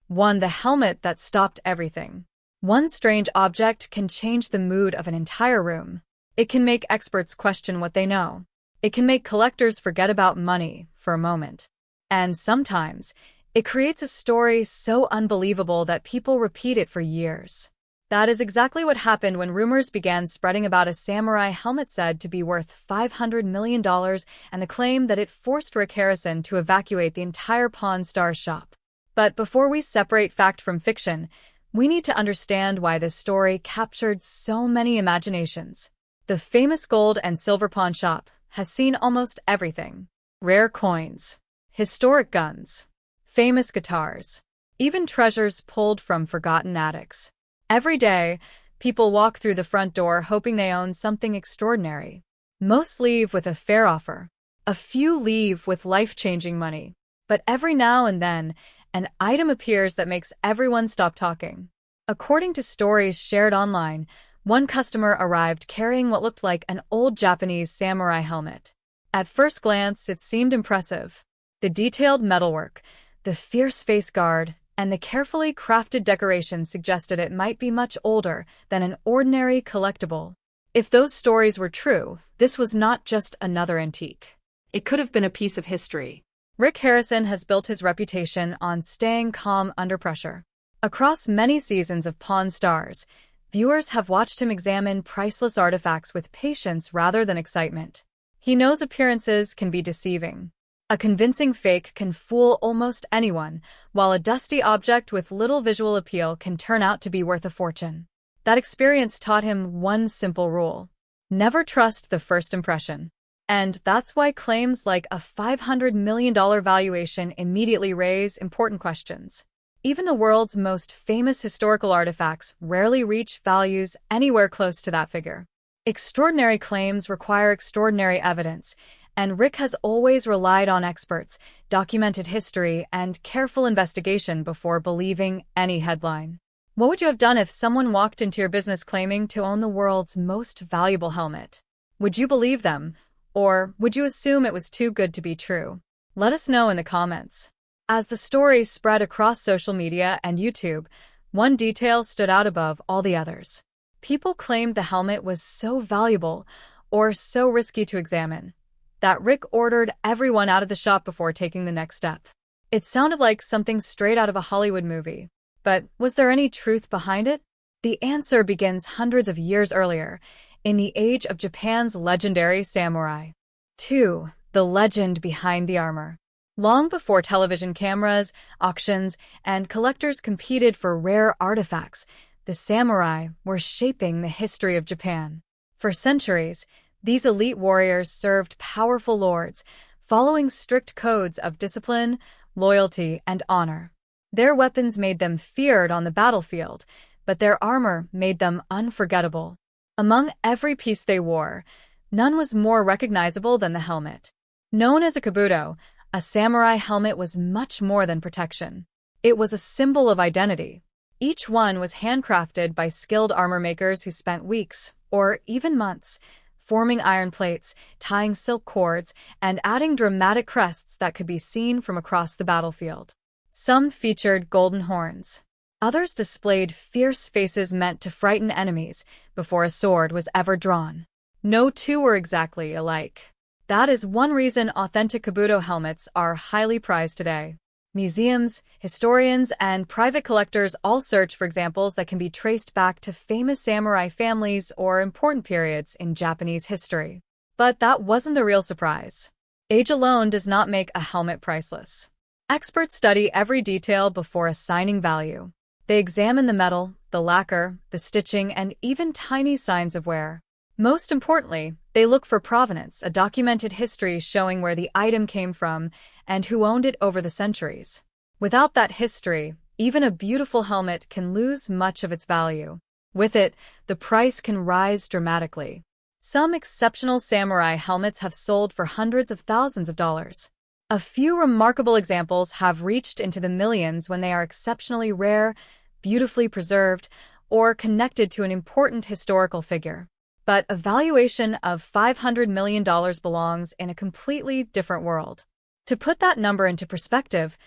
1. The helmet that stopped everything. One strange object can change the mood of an entire room. It can make experts question what they know. It can make collectors forget about money for a moment. And sometimes, it creates a story so unbelievable that people repeat it for years. That is exactly what happened when rumors began spreading about a samurai helmet said to be worth $500 million and the claim that it forced Rick Harrison to evacuate the entire Pawn Stars shop. But before we separate fact from fiction, we need to understand why this story captured so many imaginations. The famous gold and silver pawn shop has seen almost everything. Rare coins, historic guns, famous guitars, even treasures pulled from forgotten attics. Every day, people walk through the front door hoping they own something extraordinary. Most leave with a fair offer. A few leave with life-changing money. But every now and then, an item appears that makes everyone stop talking. According to stories shared online, one customer arrived carrying what looked like an old Japanese samurai helmet. At first glance, it seemed impressive. The detailed metalwork, the fierce face guard, and the carefully crafted decorations suggested it might be much older than an ordinary collectible. If those stories were true, this was not just another antique. It could have been a piece of history. Rick Harrison has built his reputation on staying calm under pressure. Across many seasons of Pawn Stars, viewers have watched him examine priceless artifacts with patience rather than excitement. He knows appearances can be deceiving. A convincing fake can fool almost anyone, while a dusty object with little visual appeal can turn out to be worth a fortune. That experience taught him one simple rule: never trust the first impression. And that's why claims like a $500 million valuation immediately raise important questions. Even the world's most famous historical artifacts rarely reach values anywhere close to that figure. Extraordinary claims require extraordinary evidence, and Rick has always relied on experts, documented history, and careful investigation before believing any headline. What would you have done if someone walked into your business claiming to own the world's most valuable helmet? Would you believe them, or would you assume it was too good to be true? Let us know in the comments. As the story spread across social media and YouTube, one detail stood out above all the others. People claimed the helmet was so valuable, or so risky to examine, that Rick ordered everyone out of the shop before taking the next step. It sounded like something straight out of a Hollywood movie. But was there any truth behind it? The answer begins hundreds of years earlier, in the age of Japan's legendary samurai. 2. The legend behind the armor. Long before television cameras, auctions, and collectors competed for rare artifacts, the samurai were shaping the history of Japan. For centuries, these elite warriors served powerful lords, following strict codes of discipline, loyalty, and honor. Their weapons made them feared on the battlefield, but their armor made them unforgettable. Among every piece they wore, none was more recognizable than the helmet. Known as a kabuto, a samurai helmet was much more than protection. It was a symbol of identity. Each one was handcrafted by skilled armor makers who spent weeks, or even months, forming iron plates, tying silk cords, and adding dramatic crests that could be seen from across the battlefield. Some featured golden horns. Others displayed fierce faces meant to frighten enemies before a sword was ever drawn. No two were exactly alike. That is one reason authentic kabuto helmets are highly prized today. Museums, historians, and private collectors all search for examples that can be traced back to famous samurai families or important periods in Japanese history. But that wasn't the real surprise. Age alone does not make a helmet priceless. Experts study every detail before assigning value. They examine the metal, the lacquer, the stitching, and even tiny signs of wear. Most importantly, they look for provenance, a documented history showing where the item came from and who owned it over the centuries. Without that history, even a beautiful helmet can lose much of its value. With it, the price can rise dramatically. Some exceptional samurai helmets have sold for hundreds of thousands of dollars. A few remarkable examples have reached into the millions when they are exceptionally rare, beautifully preserved, or connected to an important historical figure. But a valuation of $500 million belongs in a completely different world. To put that number into perspective,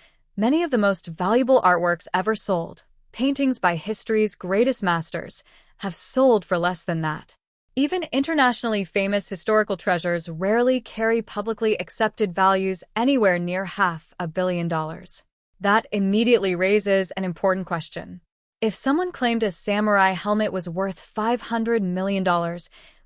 Many of the most valuable artworks ever sold, paintings by history's greatest masters, have sold for less than that. Even internationally famous historical treasures rarely carry publicly accepted values anywhere near $500 million. That immediately raises an important question. If someone claimed a samurai helmet was worth $500 million,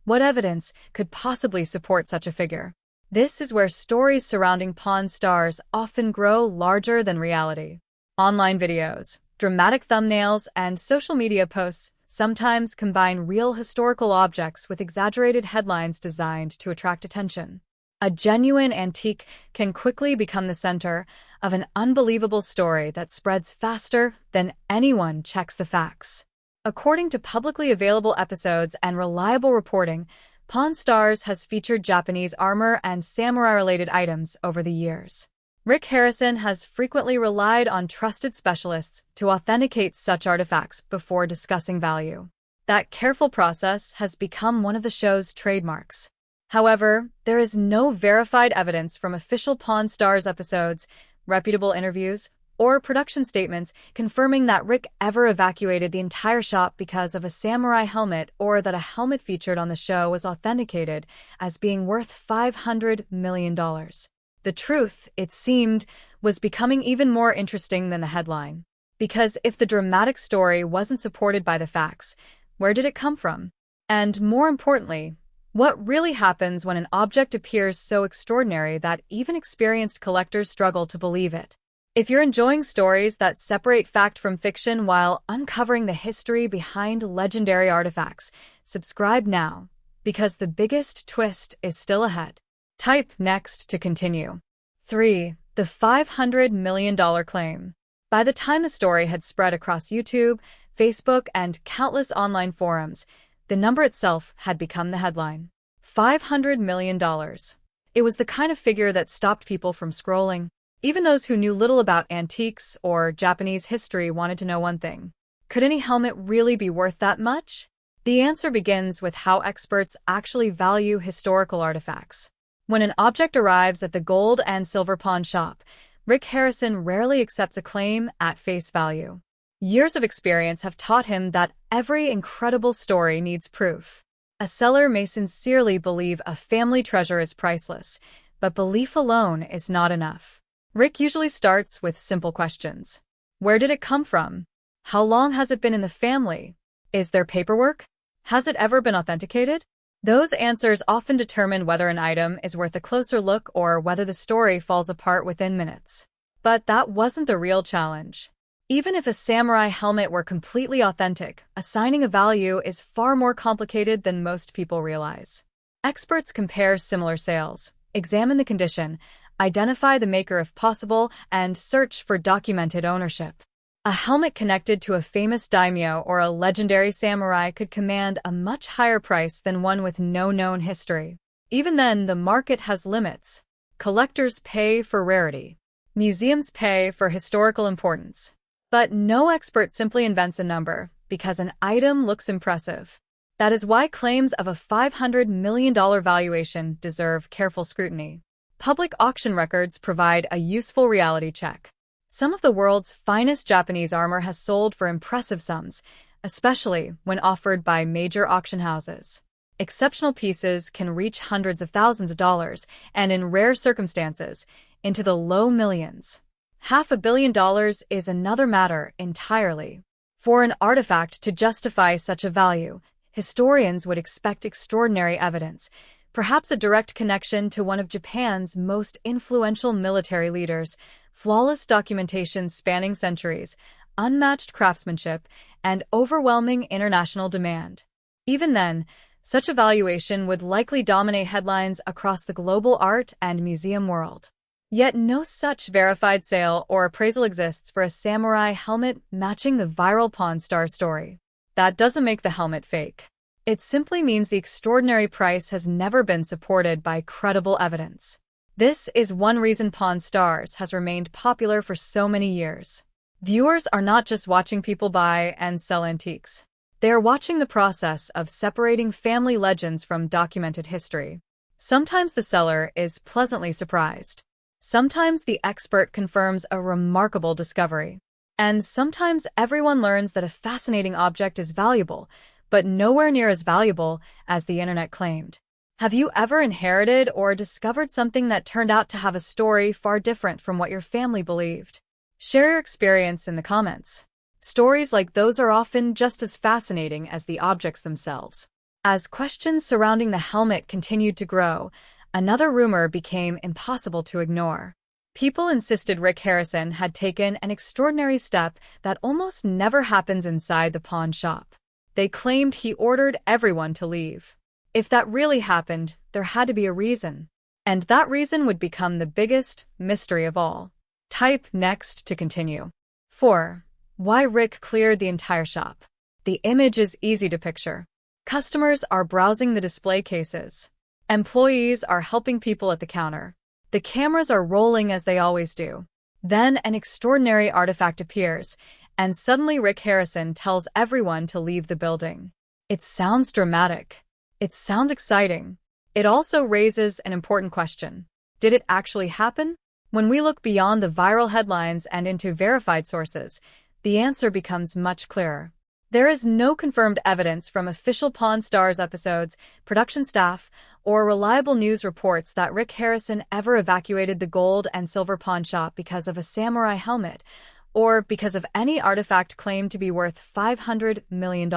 what evidence could possibly support such a figure? This is where stories surrounding Pawn Stars often grow larger than reality. Online videos, dramatic thumbnails, and social media posts sometimes combine real historical objects with exaggerated headlines designed to attract attention. A genuine antique can quickly become the center of an unbelievable story that spreads faster than anyone checks the facts. According to publicly available episodes and reliable reporting, Pawn Stars has featured Japanese armor and samurai-related items over the years. Rick Harrison has frequently relied on trusted specialists to authenticate such artifacts before discussing value. That careful process has become one of the show's trademarks. However, there is no verified evidence from official Pawn Stars episodes, reputable interviews, or production statements confirming that Rick ever evacuated the entire shop because of a samurai helmet or that a helmet featured on the show was authenticated as being worth $500 million. The truth, it seemed, was becoming even more interesting than the headline. Because if the dramatic story wasn't supported by the facts, where did it come from? And more importantly, what really happens when an object appears so extraordinary that even experienced collectors struggle to believe it? If you're enjoying stories that separate fact from fiction while uncovering the history behind legendary artifacts, subscribe now, because the biggest twist is still ahead. Type next to continue. 3. The $500 million claim. By the time the story had spread across YouTube, Facebook, and countless online forums, the number itself had become the headline. $500 million. It was the kind of figure that stopped people from scrolling. Even those who knew little about antiques or Japanese history wanted to know one thing. Could any helmet really be worth that much? The answer begins with how experts actually value historical artifacts. When an object arrives at the gold and silver pawn shop, Rick Harrison rarely accepts a claim at face value. Years of experience have taught him that every incredible story needs proof. A seller may sincerely believe a family treasure is priceless, but belief alone is not enough. Rick usually starts with simple questions. Where did it come from? How long has it been in the family? Is there paperwork? Has it ever been authenticated? Those answers often determine whether an item is worth a closer look or whether the story falls apart within minutes. But that wasn't the real challenge. Even if a samurai helmet were completely authentic, assigning a value is far more complicated than most people realize. Experts compare similar sales, examine the condition, identify the maker if possible, and search for documented ownership. A helmet connected to a famous daimyo or a legendary samurai could command a much higher price than one with no known history. Even then, the market has limits. Collectors pay for rarity. Museums pay for historical importance. But no expert simply invents a number because an item looks impressive. That is why claims of a $500 million valuation deserve careful scrutiny. Public auction records provide a useful reality check. Some of the world's finest Japanese armor has sold for impressive sums, especially when offered by major auction houses. Exceptional pieces can reach hundreds of thousands of dollars, and in rare circumstances, into the low millions. $500 million is another matter entirely. For an artifact to justify such a value, historians would expect extraordinary evidence, perhaps a direct connection to one of Japan's most influential military leaders, flawless documentation spanning centuries, unmatched craftsmanship, and overwhelming international demand. Even then, such a valuation would likely dominate headlines across the global art and museum world. Yet no such verified sale or appraisal exists for a samurai helmet matching the viral Pawn Star story. That doesn't make the helmet fake. It simply means the extraordinary price has never been supported by credible evidence. This is one reason Pawn Stars has remained popular for so many years. Viewers are not just watching people buy and sell antiques. They are watching the process of separating family legends from documented history. Sometimes the seller is pleasantly surprised. Sometimes the expert confirms a remarkable discovery. And sometimes everyone learns that a fascinating object is valuable, but nowhere near as valuable as the internet claimed. Have you ever inherited or discovered something that turned out to have a story far different from what your family believed? Share your experience in the comments. Stories like those are often just as fascinating as the objects themselves. As questions surrounding the helmet continued to grow, another rumor became impossible to ignore. People insisted Rick Harrison had taken an extraordinary step that almost never happens inside the pawn shop. They claimed he ordered everyone to leave. If that really happened, there had to be a reason. And that reason would become the biggest mystery of all. Type next to continue. 4. Why Rick cleared the entire shop. The image is easy to picture. Customers are browsing the display cases. Employees are helping people at the counter. The cameras are rolling as they always do. Then an extraordinary artifact appears, and suddenly Rick Harrison tells everyone to leave the building. It sounds dramatic. It sounds exciting. It also raises an important question. Did it actually happen? When we look beyond the viral headlines and into verified sources, the answer becomes much clearer. There is no confirmed evidence from official Pawn Stars episodes, production staff, or reliable news reports that Rick Harrison ever evacuated the gold and silver pawn shop because of a samurai helmet, or because of any artifact claimed to be worth $500 million.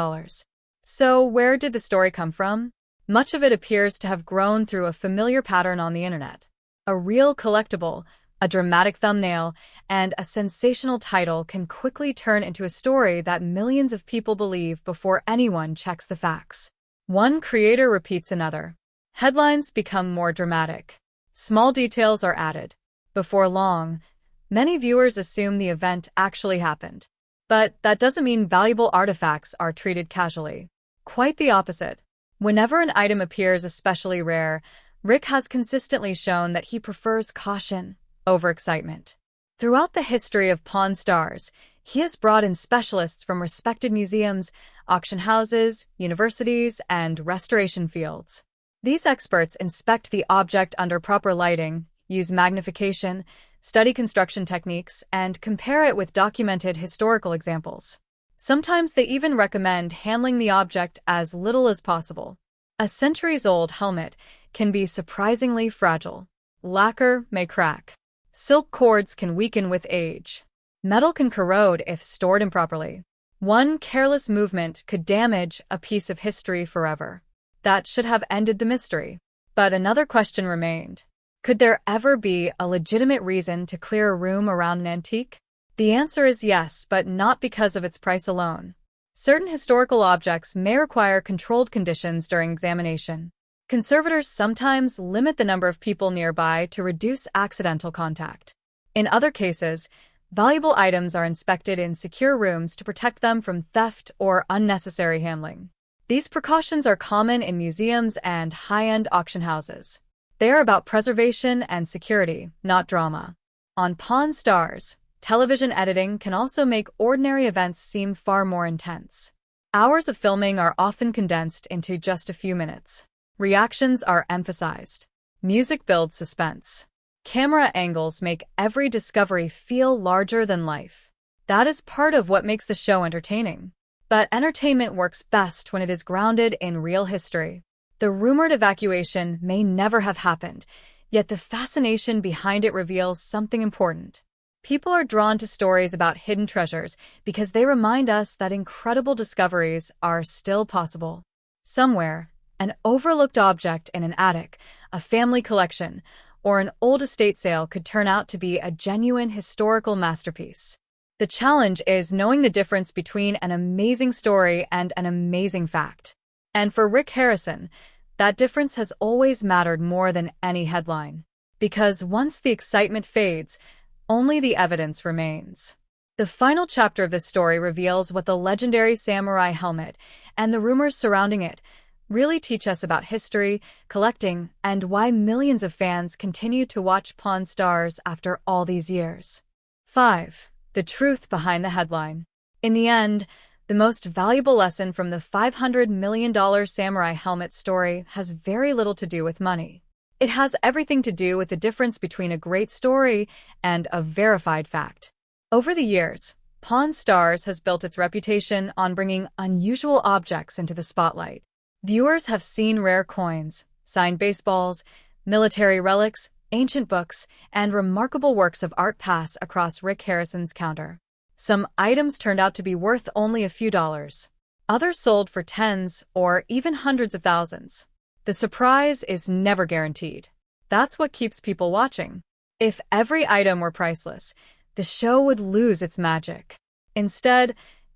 So where did the story come from? Much of it appears to have grown through a familiar pattern on the internet. A real collectible, a dramatic thumbnail, and a sensational title can quickly turn into a story that millions of people believe before anyone checks the facts. One creator repeats another. Headlines become more dramatic. Small details are added. Before long, many viewers assume the event actually happened. But that doesn't mean valuable artifacts are treated casually. Quite the opposite. Whenever an item appears especially rare, Rick has consistently shown that he prefers caution over excitement. Throughout the history of Pawn Stars, he has brought in specialists from respected museums, auction houses, universities, and restoration fields. These experts inspect the object under proper lighting, use magnification, study construction techniques, and compare it with documented historical examples. Sometimes they even recommend handling the object as little as possible. A centuries-old helmet can be surprisingly fragile. Lacquer may crack. Silk cords can weaken with age. Metal can corrode if stored improperly. One careless movement could damage a piece of history forever. That should have ended the mystery. But another question remained. Could there ever be a legitimate reason to clear a room around an antique? The answer is yes, but not because of its price alone. Certain historical objects may require controlled conditions during examination. Conservators sometimes limit the number of people nearby to reduce accidental contact. In other cases, valuable items are inspected in secure rooms to protect them from theft or unnecessary handling. These precautions are common in museums and high-end auction houses. They are about preservation and security, not drama. On Pawn Stars, television editing can also make ordinary events seem far more intense. Hours of filming are often condensed into just a few minutes. Reactions are emphasized. Music builds suspense. Camera angles make every discovery feel larger than life. That is part of what makes the show entertaining. But entertainment works best when it is grounded in real history. The rumored evacuation may never have happened, yet the fascination behind it reveals something important. People are drawn to stories about hidden treasures because they remind us that incredible discoveries are still possible. Somewhere, an overlooked object in an attic, a family collection, or an old estate sale could turn out to be a genuine historical masterpiece. The challenge is knowing the difference between an amazing story and an amazing fact. And for Rick Harrison, that difference has always mattered more than any headline. Because once the excitement fades, only the evidence remains. The final chapter of this story reveals what the legendary samurai helmet and the rumors surrounding it really teach us about history, collecting, and why millions of fans continue to watch Pawn Stars after all these years. 5. The truth behind the headline. In the end, the most valuable lesson from the $500 million samurai helmet story has very little to do with money. It has everything to do with the difference between a great story and a verified fact. Over the years, Pawn Stars has built its reputation on bringing unusual objects into the spotlight. Viewers have seen rare coins, signed baseballs, military relics, ancient books, and remarkable works of art pass across Rick Harrison's counter. Some items turned out to be worth only a few dollars. Others sold for tens or even hundreds of thousands. The surprise is never guaranteed. That's what keeps people watching. If every item were priceless, the show would lose its magic. Instead,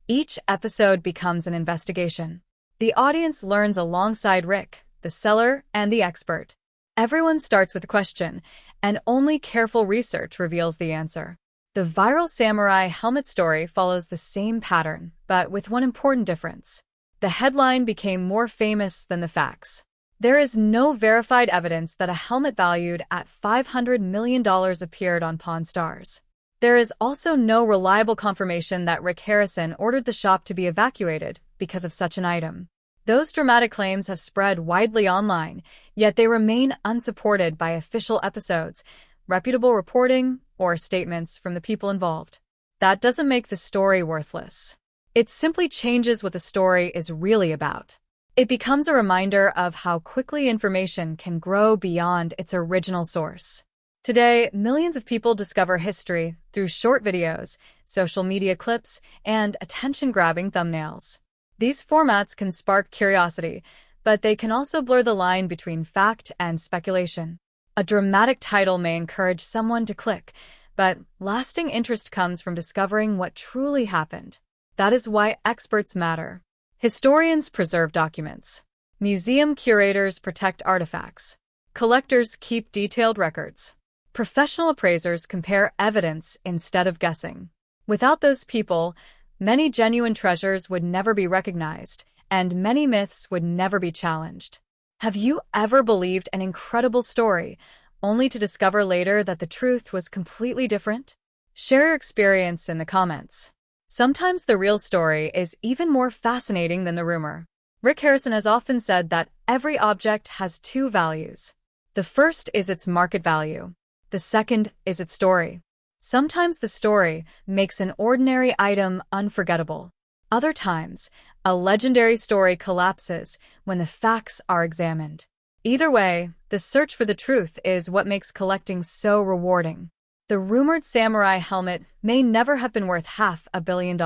each episode becomes an investigation. The audience learns alongside Rick, the seller, and the expert. Everyone starts with a question, and only careful research reveals the answer. The viral samurai helmet story follows the same pattern, but with one important difference. The headline became more famous than the facts. There is no verified evidence that a helmet valued at $500 million appeared on Pawn Stars. There is also no reliable confirmation that Rick Harrison ordered the shop to be evacuated because of such an item. Those dramatic claims have spread widely online, yet they remain unsupported by official episodes, reputable reporting, or statements from the people involved. That doesn't make the story worthless. It simply changes what the story is really about. It becomes a reminder of how quickly information can grow beyond its original source. Today, millions of people discover history through short videos, social media clips, and attention-grabbing thumbnails. These formats can spark curiosity, but they can also blur the line between fact and speculation. A dramatic title may encourage someone to click, but lasting interest comes from discovering what truly happened. That is why experts matter. Historians preserve documents. Museum curators protect artifacts. Collectors keep detailed records. Professional appraisers compare evidence instead of guessing. Without those people, many genuine treasures would never be recognized, and many myths would never be challenged. Have you ever believed an incredible story, only to discover later that the truth was completely different? Share your experience in the comments. Sometimes the real story is even more fascinating than the rumor. Rick Harrison has often said that every object has two values. The first is its market value. The second is its story. Sometimes the story makes an ordinary item unforgettable. Other times, a legendary story collapses when the facts are examined. Either way, the search for the truth is what makes collecting so rewarding. The rumored samurai helmet may never have been worth $500 million.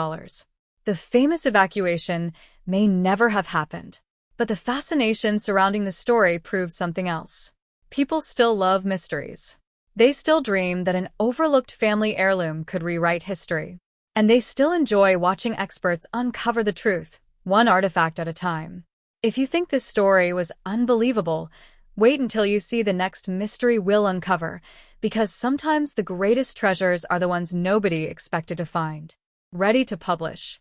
The famous evacuation may never have happened. But the fascination surrounding the story proves something else. People still love mysteries. They still dream that an overlooked family heirloom could rewrite history. And they still enjoy watching experts uncover the truth, one artifact at a time. If you think this story was unbelievable, wait until you see the next mystery we'll uncover, because sometimes the greatest treasures are the ones nobody expected to find. Ready to publish.